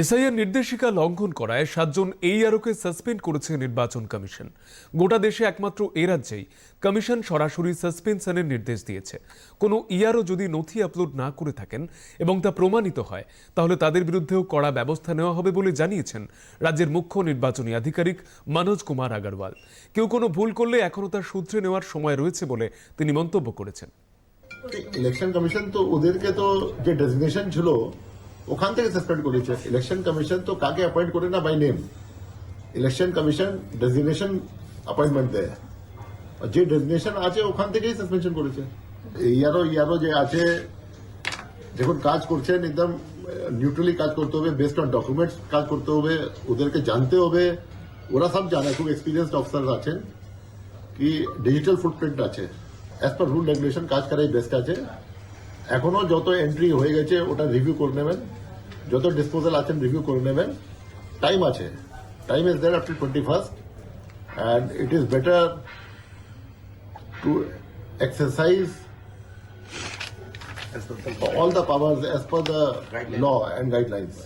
SIR নির্দেশিকা লঙ্ঘন করায় 7 জন এইআরওকে সাসপেন্ড করেছে নির্বাচন কমিশন। গোটা দেশে একমাত্র এ রাজ্যেই কমিশন সরাসরি সাসপেনশনের নির্দেশ দিয়েছে। কোনো ইআরও যদি নথি আপলোড না করে থাকেন এবং তা প্রমাণিত হয়, তাহলে তাদের বিরুদ্ধেও কড়া ব্যবস্থা নেওয়া হবে বলে জানিয়েছেন রাজ্যের মুখ্য নির্বাচনী আধিকারিক মনোজ কুমার আগরওয়াল। কেউ কোনো ভুল করলে এখনও তা শুধরে নেওয়ার সময় রয়েছে বলে তিনি মন্তব্য করেছেন। ইলেকশন কমিশন তো ওদেরকে তো যে ডেজিগনেশন ছিল ওখান থেকে সাসপেন্ড করেছে। ইলেকশন কমিশন তো কাকে অ্যাপয়েন্ট করে না by name. Election commission designation appointment দেয়, আর যে ডেজিগনেশন আছে ওখান থেকেই সাসপেনশন করেছে। ইয়ারও যে আছে যখন কাজ করছেন একদম নিউট্রালি কাজ করতে হবে, বেসড অন ডকুমেন্টস কাজ করতে হবে, ওদেরকে জানতে হবে। ওরা সব জানে, খুব এক্সপিরিয়েন্সড অফিসার আছেন কি ডিজিটাল ফুটপ্রিন্ট আছে, অ্যাজ পার রুল রেগুলেশন কাজ করাই বেস্ট আছে। এখনো যত এন্ট্রি হয়ে গেছে ওটা রিভিউ করে নেবেন, যত ডিসপোজাল আছেন রিভিউ করে নেবেন। টাইম আছে, time is there up to 21st, and it is better to exercise all the powers as per the law and guidelines.